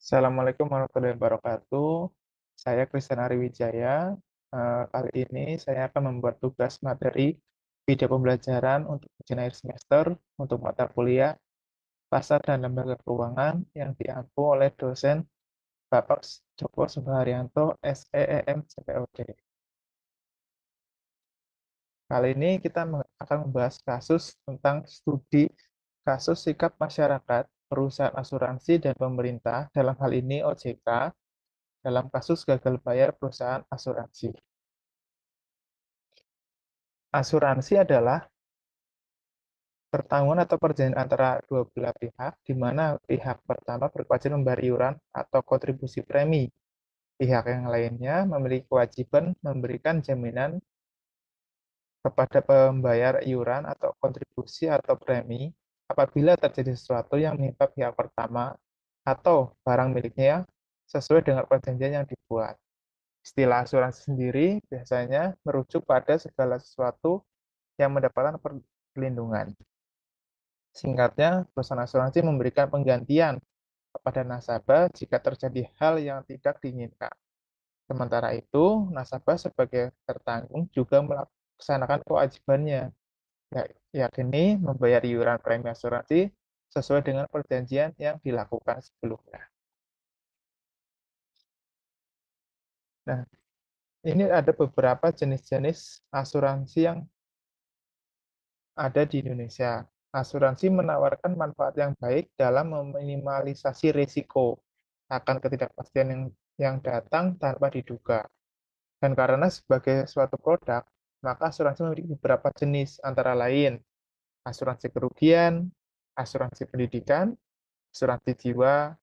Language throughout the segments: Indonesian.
Assalamualaikum warahmatullahi wabarakatuh. Saya Christian Ariwijaya. Kali ini saya akan membuat tugas materi video pembelajaran untuk ujian akhir semester untuk mata kuliah Pasar dan Lembaga Keuangan yang diampu oleh dosen Bapak Joko Subaharyanto, SEEM CPOD. Kali ini kita akan membahas kasus tentang studi kasus sikap masyarakat, perusahaan asuransi, dan pemerintah, dalam hal ini OJK, dalam kasus gagal bayar perusahaan asuransi. Asuransi adalah pertanggungan atau perjanjian antara dua belah pihak, di mana pihak pertama berkewajiban membayar iuran atau kontribusi premi. Pihak yang lainnya memiliki kewajiban memberikan jaminan kepada pembayar iuran atau kontribusi atau premi apabila terjadi sesuatu yang menimpa pihak pertama atau barang miliknya sesuai dengan perjanjian yang dibuat. Istilah asuransi sendiri biasanya merujuk pada segala sesuatu yang mendapatkan perlindungan. Singkatnya, perusahaan asuransi memberikan penggantian kepada nasabah jika terjadi hal yang tidak diinginkan. Sementara itu, nasabah sebagai tertanggung juga melaksanakan kewajibannya, yakni membayar iuran premi asuransi sesuai dengan perjanjian yang dilakukan sebelumnya. Nah, ini ada beberapa jenis-jenis asuransi yang ada di Indonesia. Asuransi menawarkan manfaat yang baik dalam meminimalisasi risiko akan ketidakpastian yang datang tanpa diduga. Dan karena sebagai suatu produk, maka asuransi memiliki beberapa jenis, antara lain asuransi kerugian, asuransi pendidikan, asuransi jiwa,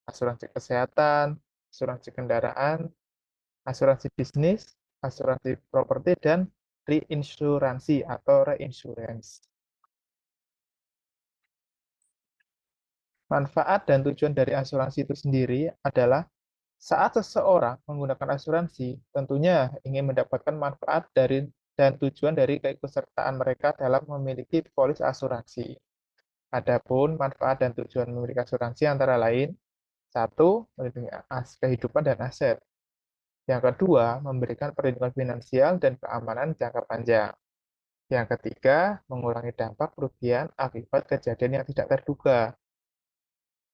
asuransi kesehatan, asuransi kendaraan, asuransi bisnis, asuransi properti, dan reinsuransi atau reinsurance. Manfaat dan tujuan dari asuransi itu sendiri adalah saat seseorang menggunakan asuransi, tentunya ingin mendapatkan manfaat dari dan tujuan dari keikutsertaan mereka dalam memiliki polis asuransi. Adapun manfaat dan tujuan memiliki asuransi antara lain, satu, melindungi kehidupan dan aset. Yang kedua, memberikan perlindungan finansial dan keamanan jangka panjang. Yang ketiga, mengurangi dampak kerugian akibat kejadian yang tidak terduga.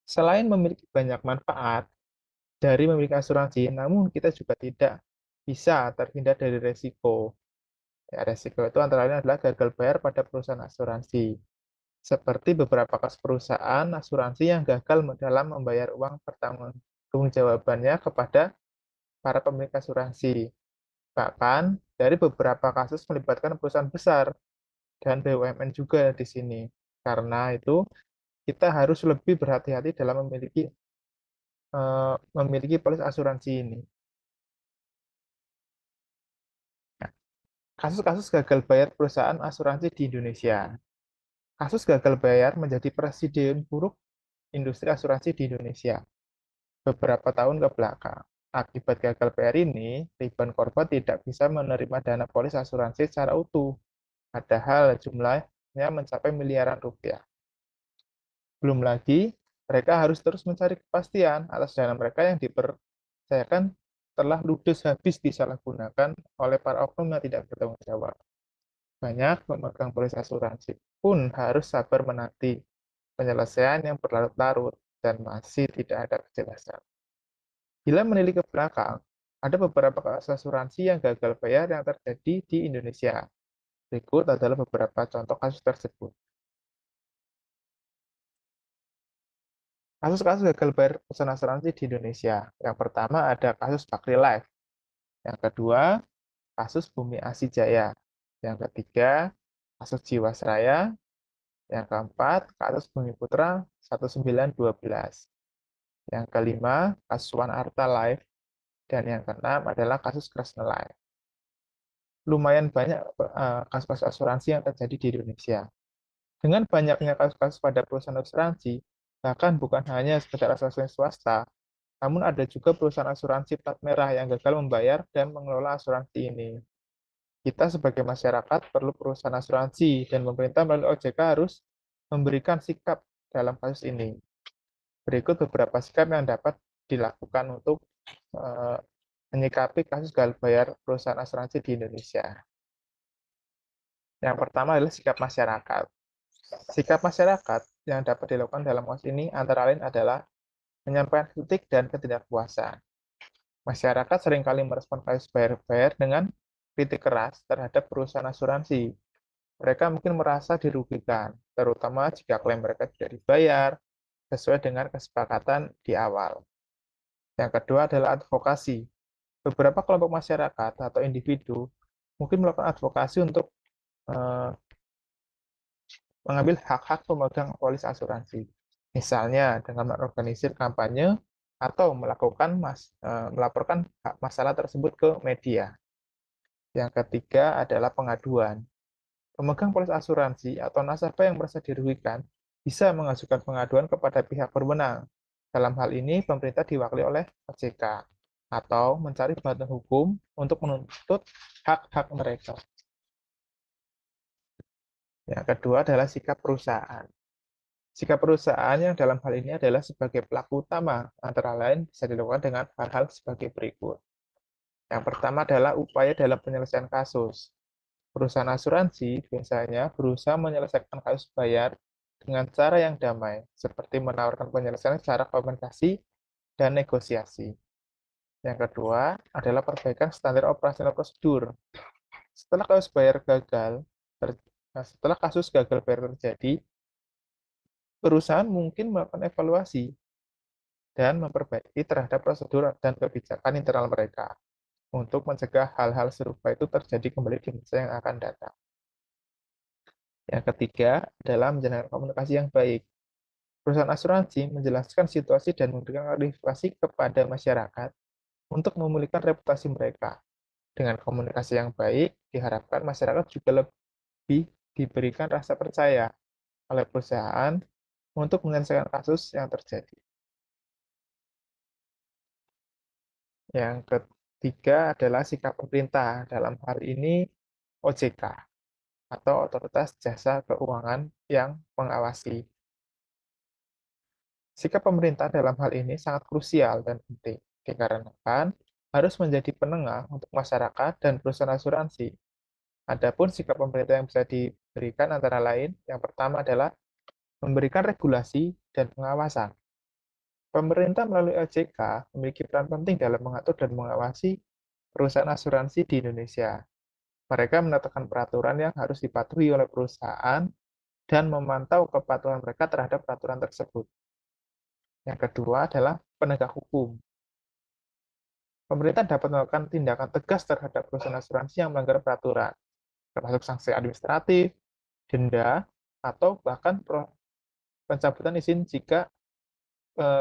Selain memiliki banyak manfaat dari memiliki asuransi, namun kita juga tidak bisa terhindar dari resiko. Ya, resiko itu antara lain adalah gagal bayar pada perusahaan asuransi. Seperti beberapa kasus perusahaan asuransi yang gagal dalam membayar uang pertanggungjawabannya kepada para pemilik asuransi. Bahkan, dari beberapa kasus melibatkan perusahaan besar dan BUMN juga di sini. Karena itu, kita harus lebih berhati-hati dalam memiliki polis asuransi ini. Nah, kasus-kasus gagal bayar perusahaan asuransi di Indonesia. Kasus gagal bayar menjadi presiden buruk industri asuransi di Indonesia beberapa tahun ke belakang. Akibat gagal bayar ini, ribuan korban tidak bisa menerima dana polis asuransi secara utuh, padahal jumlahnya mencapai miliaran rupiah. Belum lagi, mereka harus terus mencari kepastian atas dana mereka yang dipercayakan telah ludes habis disalahgunakan oleh para oknum yang tidak bertanggung jawab. Banyak pemegang polis asuransi pun harus sabar menanti penyelesaian yang berlarut-larut dan masih tidak ada kejelasan. Bila menilik ke belakang, ada beberapa kasus asuransi yang gagal bayar yang terjadi di Indonesia. Berikut adalah beberapa contoh kasus tersebut. Kasus-kasus gagal bayar perusahaan asuransi di Indonesia. Yang pertama ada kasus Bakri Life. Yang kedua, kasus Bumi Asi Jaya. Yang ketiga, kasus Jiwasraya. Yang keempat, kasus Bumi Putra 1912. Yang kelima, kasus One Arta Life. Dan yang keenam adalah kasus Kresna Life. Lumayan banyak kasus-kasus asuransi yang terjadi di Indonesia. Dengan banyaknya kasus-kasus pada perusahaan asuransi, bahkan bukan hanya sekedar asuransi swasta, namun ada juga perusahaan asuransi plat merah yang gagal membayar dan mengelola asuransi ini. Kita sebagai masyarakat perlu perusahaan asuransi dan pemerintah melalui OJK harus memberikan sikap dalam kasus ini. Berikut beberapa sikap yang dapat dilakukan untuk eh, menyikapi kasus gagal bayar perusahaan asuransi di Indonesia. Yang pertama adalah sikap masyarakat. Sikap masyarakat yang dapat dilakukan dalam kasus ini antara lain adalah menyampaikan kritik dan ketidakpuasan. Masyarakat seringkali merespon kasus bayar-bayar dengan kritik keras terhadap perusahaan asuransi. Mereka mungkin merasa dirugikan, terutama jika klaim mereka tidak dibayar sesuai dengan kesepakatan di awal. Yang kedua adalah advokasi. Beberapa kelompok masyarakat atau individu mungkin melakukan advokasi untuk eh, mengambil hak-hak pemegang polis asuransi. Misalnya dengan mengorganisir kampanye atau melaporkan masalah tersebut ke media. Yang ketiga adalah pengaduan. Pemegang polis asuransi atau nasabah yang merasa dirugikan bisa mengajukan pengaduan kepada pihak berwenang. Dalam hal ini, pemerintah diwakili oleh OJK atau mencari bantuan hukum untuk menuntut hak-hak mereka. Yang kedua adalah sikap perusahaan. Sikap perusahaan yang dalam hal ini adalah sebagai pelaku utama, antara lain bisa dilakukan dengan hal-hal sebagai berikut. Yang pertama adalah upaya dalam penyelesaian kasus. Perusahaan asuransi biasanya berusaha menyelesaikan kasus bayar dengan cara yang damai, seperti menawarkan penyelesaian secara komunikasi dan negosiasi. Yang kedua adalah perbaikan standar operasional prosedur. Setelah kasus bayar gagal, setelah kasus gagal bayar terjadi, perusahaan mungkin melakukan evaluasi dan memperbaiki terhadap prosedur dan kebijakan internal mereka untuk mencegah hal-hal serupa itu terjadi kembali di masa yang akan datang. Yang ketiga adalah menjalankan komunikasi yang baik. Perusahaan asuransi menjelaskan situasi dan memberikan klarifikasi kepada masyarakat untuk memulihkan reputasi mereka. Dengan komunikasi yang baik, diharapkan masyarakat juga lebih diberikan rasa percaya oleh perusahaan untuk menyelesaikan kasus yang terjadi. Yang ketiga adalah sikap pemerintah, dalam hal ini OJK atau Otoritas Jasa Keuangan yang mengawasi. Sikap pemerintah dalam hal ini sangat krusial dan penting, dikarenakan harus menjadi penengah untuk masyarakat dan perusahaan asuransi. Adapun sikap pemerintah yang bisa diberikan antara lain, yang pertama adalah memberikan regulasi dan pengawasan. Pemerintah melalui OJK memiliki peran penting dalam mengatur dan mengawasi perusahaan asuransi di Indonesia. Mereka menetapkan peraturan yang harus dipatuhi oleh perusahaan dan memantau kepatuhan mereka terhadap peraturan tersebut. Yang kedua adalah penegak hukum. Pemerintah dapat melakukan tindakan tegas terhadap perusahaan asuransi yang melanggar peraturan, termasuk sanksi administratif, denda, atau bahkan pencabutan izin jika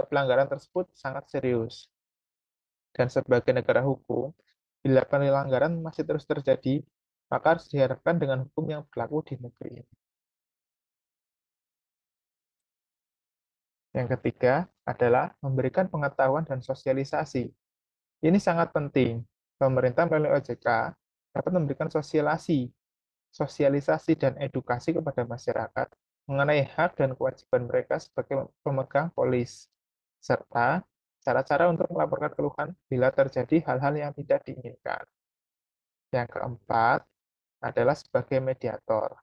pelanggaran tersebut sangat serius. Dan sebagai negara hukum, bila pelanggaran masih terus terjadi, maka harus diharapkan dengan hukum yang berlaku di negeri ini. Yang ketiga adalah memberikan pengetahuan dan sosialisasi. Ini sangat penting. Pemerintah melalui OJK dapat memberikan sosialisasi dan edukasi kepada masyarakat mengenai hak dan kewajiban mereka sebagai pemegang polis, serta cara-cara untuk melaporkan keluhan bila terjadi hal-hal yang tidak diinginkan. Yang keempat adalah sebagai mediator.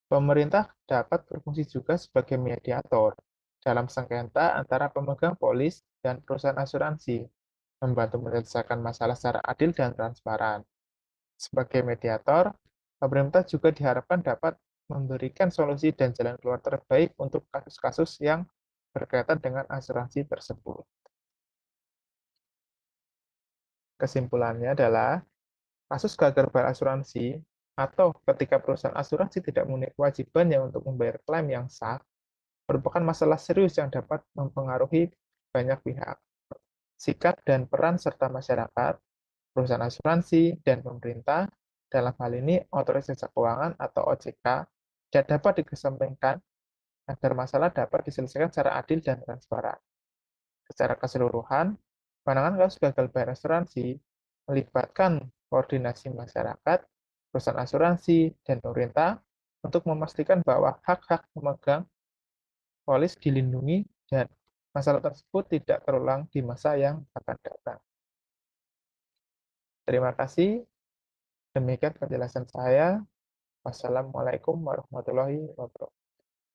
Pemerintah dapat berfungsi juga sebagai mediator dalam sengketa antara pemegang polis dan perusahaan asuransi, membantu menyelesaikan masalah secara adil dan transparan. Sebagai mediator, pemerintah juga diharapkan dapat memberikan solusi dan jalan keluar terbaik untuk kasus-kasus yang berkaitan dengan asuransi tersebut. Kesimpulannya adalah, kasus gagal bayar asuransi atau ketika perusahaan asuransi tidak memenuhi kewajibannya untuk membayar klaim yang sah, merupakan masalah serius yang dapat mempengaruhi banyak pihak. Sikap dan peran serta masyarakat, perusahaan asuransi, dan pemerintah, dalam hal ini Otoritas Jasa Keuangan atau OJK, tidak dapat dikesampingkan agar masalah dapat diselesaikan secara adil dan transparan. Secara keseluruhan, penanganan kasus gagal bayar asuransi melibatkan koordinasi masyarakat, perusahaan asuransi, dan pemerintah untuk memastikan bahwa hak-hak pemegang polis dilindungi dan masalah tersebut tidak terulang di masa yang akan datang. Terima kasih, demikian penjelasan saya. Wassalamualaikum warahmatullahi wabarakatuh.